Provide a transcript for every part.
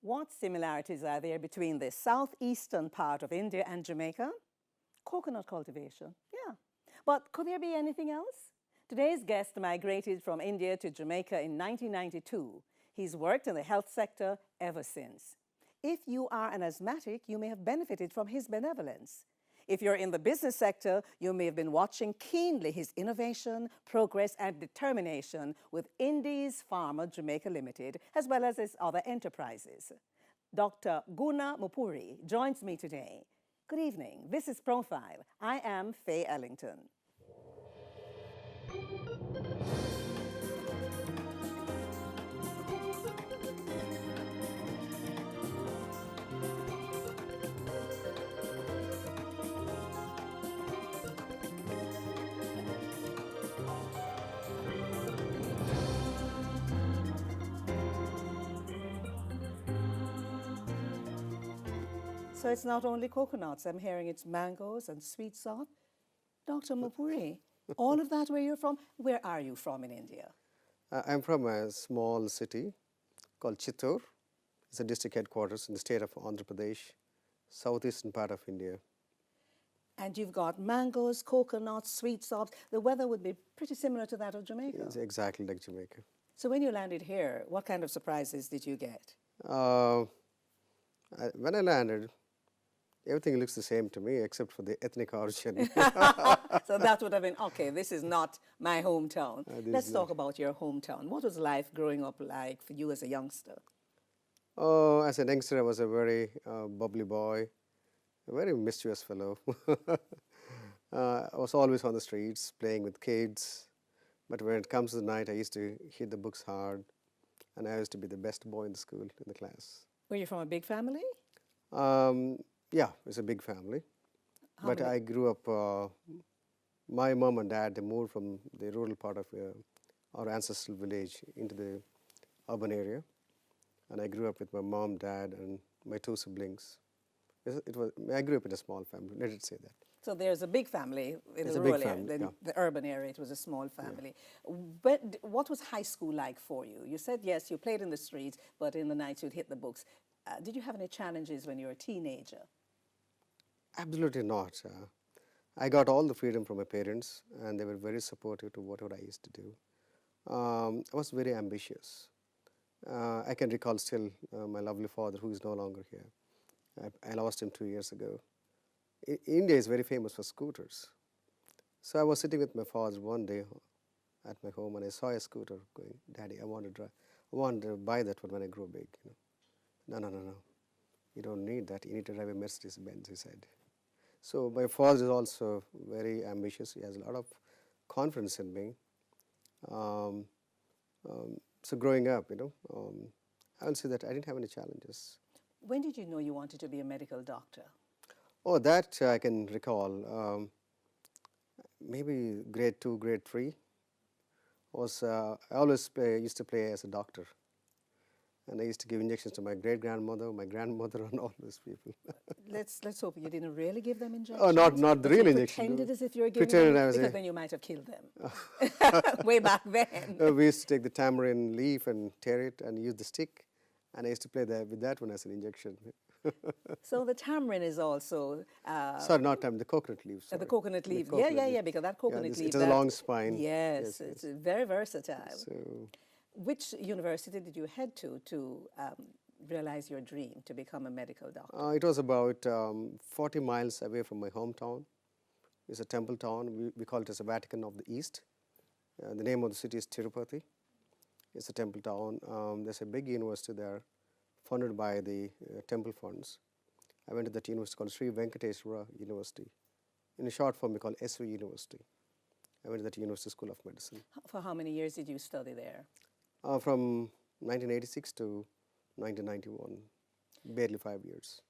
What similarities are there between the southeastern part of India and Jamaica? Coconut cultivation, yeah. But could there be anything else? Today's guest migrated from India to Jamaica in 1992. He's worked in the health sector ever since. If you are an asthmatic, you may have benefited from his benevolence. If you're in the business sector, you may have been watching keenly his innovation, progress, and determination with Indies Pharma Jamaica Limited, as well as his other enterprises. Dr. Guna Muppuri joins me today. Good evening. This is Profile. I am Faye Ellington. So it's not only coconuts. I'm hearing it's mangoes and sweet salt. Dr. Muppuri, all of that where you're from? Where are you from in India? I'm from a small city called Chittor. It's a district headquarters in the state of Andhra Pradesh, southeastern part of India. And you've got mangoes, coconuts, sweet salt. The weather would be pretty similar to that of Jamaica. It's exactly like Jamaica. So when you landed here, what kind of surprises did you get? When I landed, everything looks the same to me except for the ethnic origin. So that would have been, okay, this is not my hometown. Let's talk not. about your hometown. What was life growing up like for you as a youngster? As a youngster, I was a very bubbly boy, a very mischievous fellow. I was always on the streets playing with kids. But when it comes to the night, I used to hit the books hard. And I used to be the best boy in the school, in the class. Were you from a big family? Yeah, it's a big family. How But many? I grew up, my mom and dad, they moved from the rural part of our ancestral village into the urban area. And I grew up with my mom, dad, and my two siblings. I grew up in a small family, let it say that. So there's a big family in There's the a big rural area. family, Then yeah. the urban area, it was a small family. What was high school like for you? You said, yes, you played in the streets, but in the nights you'd hit the books. Did you have any challenges when you were a teenager? Absolutely not. I got all the freedom from my parents, and they were very supportive to whatever I used to do. I was very ambitious. I can recall still my lovely father, who is no longer here. I lost him 2 years ago. India is very famous for scooters. So I was sitting with my father one day at my home, and I saw a scooter going, "Daddy, I want to drive. I want to buy that one when I grow big." No. You don't need that. You need to drive a Mercedes Benz, he said. So my father is also very ambitious. He has a lot of confidence in me. So growing up, I will say that I didn't have any challenges. When did you know you wanted to be a medical doctor? Oh, that I can recall. Maybe grade 2, grade 3. I always used to play as a doctor. And I used to give injections to my great-grandmother, my grandmother, and all those people. Let's hope you didn't really give them injections. Oh, not the but real you injection. pretended as if you were giving Pretended them, I was because a- then you might have killed them. Way back then. We used to take the tamarind leaf and tear it and use the stick. And I used to play with that one as an injection. So the tamarind is also Sorry, not tamarind, the coconut leaves. the coconut leaf. Yeah, because that coconut leaf. It has a long spine. Yes, it's very versatile. So, Which university did you head to realize your dream to become a medical doctor? it was about 40 miles away from my hometown. It's a temple town. We call it as the Vatican of the East. The name of the city is Tirupati. It's a temple town. There's a big university there, funded by the temple funds. I went to that university called Sri Venkateswara University. In a short form, we call SV University. I went to that University School of Medicine. For how many years did you study there? From 1986 to 1991, barely 5 years.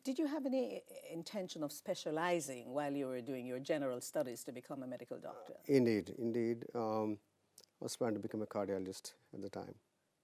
Did you have any intention of specializing while you were doing your general studies to become a medical doctor? Indeed. I was planning to become a cardiologist at the time.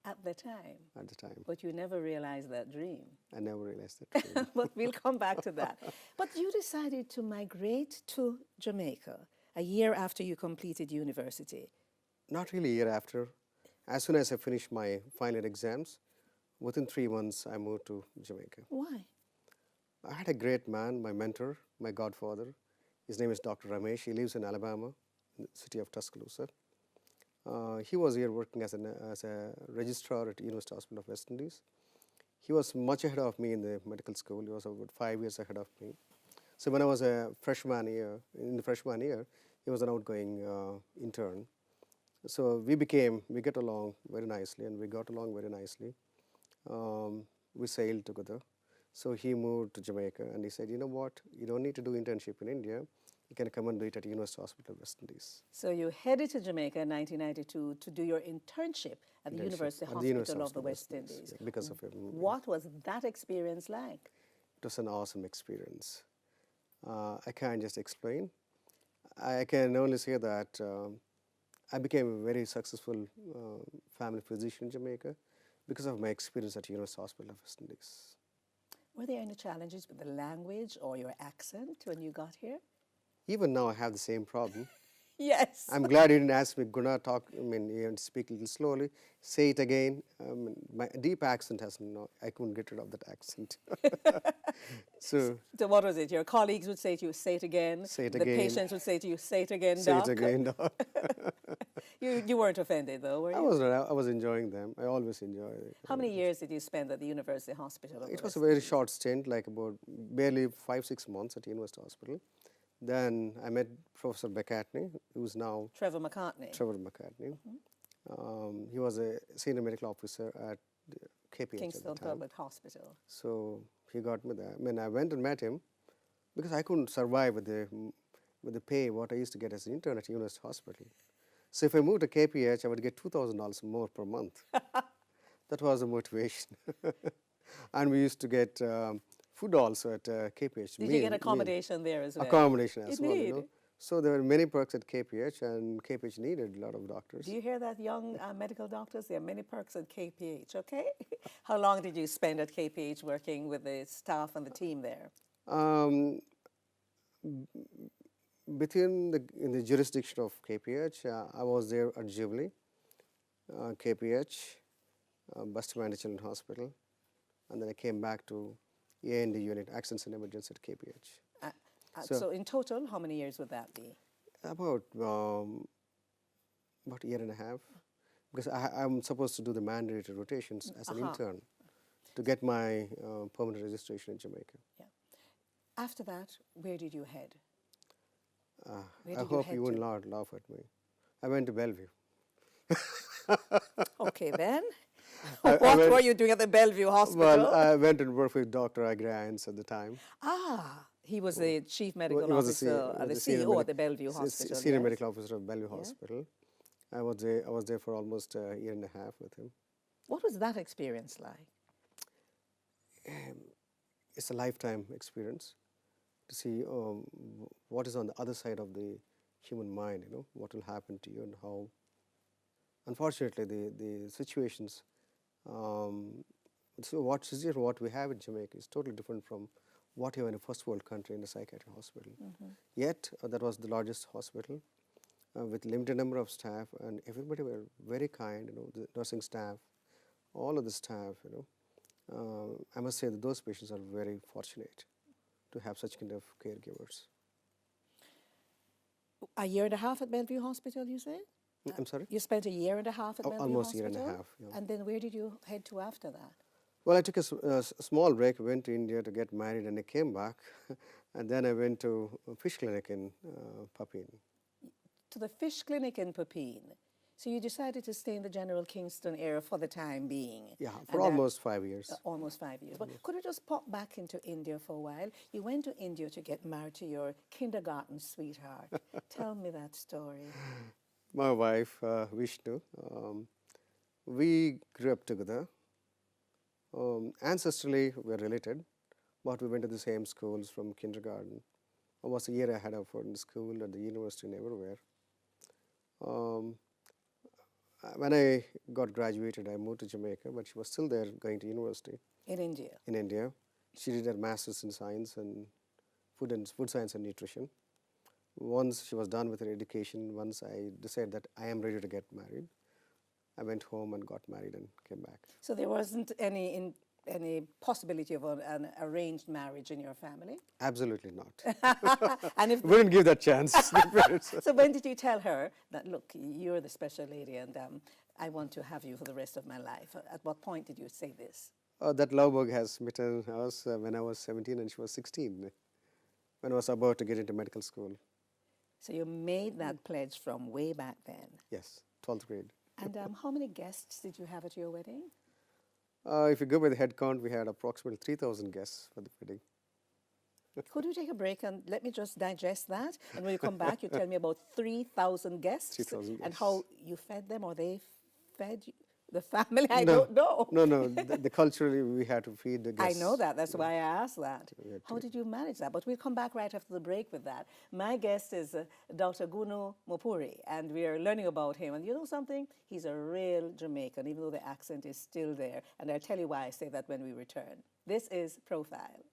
At the time? At the time. But you never realized that dream. I never realized that. But we'll come back to that. But you decided to migrate to Jamaica a year after you completed university. Not really a year after. As soon as I finished my final year exams, Within 3 months, I moved to Jamaica. Why? I had a great man, my mentor, my godfather. His name is Dr. Ramesh. He lives in Alabama, in the city of Tuscaloosa. He was here working as a registrar at University Hospital of West Indies. He was much ahead of me in the medical school. He was about 5 years ahead of me. So when I was a freshman year, in the freshman year, he was an outgoing intern. So we get along very nicely, and we got along very nicely. We sailed together. So he moved to Jamaica, and he said, you know what, you don't need to do internship in India. You can come and do it at University Hospital of West Indies. So you headed to Jamaica in 1992 to do your internship at the University Hospital of the West Indies. Yeah, because of him. What was that experience like? It was an awesome experience. I can't just explain. I can only say that I became a very successful family physician in Jamaica because of my experience at University Hospital of West Indies. Were there any challenges with the language or your accent when you got here? Even now, I have the same problem. Yes. I'm glad you didn't ask me, Guna, speak a little slowly. Say it again. My deep accent I couldn't get rid of that accent. So what was it? Your colleagues would say to you, say it again. Say it the again. patients would say to you, say it again, say doc. it again, doc. You weren't offended though, were you? I was enjoying them. I always enjoy it. How many years did you spend at the University Hospital? It was a very short stint, like about barely 5-6 months at University Hospital. Then I met Professor McCartney, who's now Trevor McCartney. He was a senior medical officer at KPH Kingston at the time. Public Hospital. So he got me there. I mean, I went and met him because I couldn't survive with the pay what I used to get as an intern at University Hospital. So if I moved to KPH, I would get $2,000 more per month. That was the motivation. And we used to get food also at KPH. Did you get accommodation there as well? Accommodation as well, Indeed. you know. So there were many perks at KPH, and KPH needed a lot of doctors. Do you hear that, young medical doctors? There are many perks at KPH, okay? How long did you spend at KPH working with the staff and the team there? In the jurisdiction of KPH, I was there at Jubilee, KPH, Bustamante Children's Hospital, and then I came back to A&D unit, Accidents and Emergency at KPH. So in total, how many years would that be? About a year and a half, because I'm supposed to do the mandated rotations as an intern to get my permanent registration in Jamaica. Yeah. After that, where did you head? I hope you wouldn't laugh at me. I went to Bellevue. Okay, then. What were you doing at the Bellevue Hospital? Well, I went and worked with Dr. Agrans at the time. He was the chief medical He was officer, the CEO at the Bellevue Hospital. Senior medical officer of Bellevue Hospital. I was there for almost a year and a half with him. What was that experience like? It's a lifetime experience to see what is on the other side of the human mind, you know, what will happen to you and how, unfortunately, the situations, so what we have in Jamaica is totally different from what you have in a first world country in a psychiatric hospital. Yet, that was the largest hospital with limited number of staff, and everybody were very kind, you know, the nursing staff, all of the staff, you know. I must say that those patients are very fortunate to have such kind of caregivers. A year and a half at Bellevue Hospital, you say? I'm sorry? You spent a year and a half at Bellevue Almost Hospital? a year and a half, yeah. And then where did you head to after that? Well, I took a small break, went to India to get married, and I came back. And then I went to a fish clinic in Papine. To the fish clinic in Papine. So you decided to stay in the General Kingston area for the time being. Yeah, for almost 5 years. Almost 5 years. But could you just pop back into India for a while? You went to India to get married to your kindergarten sweetheart. Tell me that story. My wife, Vishnu, we grew up together. Ancestrally, we're related, but we went to the same schools from kindergarten. I was a year ahead of her in school, at the university, and everywhere. When I got graduated, I moved to Jamaica, but she was still there going to university. In India? In India. She did her master's in science and food science and nutrition. Once she was done with her education, once I decided that I am ready to get married, I went home and got married and came back. So there wasn't any possibility of an arranged marriage in your family? Absolutely not. And if Wouldn't give that chance. The parents. so, when did you tell her that, look, you're the special lady and I want to have you for the rest of my life? At what point did you say this? That love bug has smitten us when I was 17 and she was 16, when I was about to get into medical school. So you made that pledge from way back then. Yes, 12th grade. And how many guests did you have at your wedding? If you go by the head count, we had approximately 3,000 guests for the wedding. Could we take a break and let me just digest that? And when you come back, you tell me about 3,000 guests 3,000 and guests. how you fed them or they fed you, the family. I No, don't know. No. The culturally, we had to feed the I guests. know that. That's why I asked that. had How to. did you manage that? But we'll come back right after the break with that. My guest is Dr. Guna Muppuri, and we are learning about him. And you know something? He's a real Jamaican, even though the accent is still there. And I'll tell you why I say that when we return. This is Profile.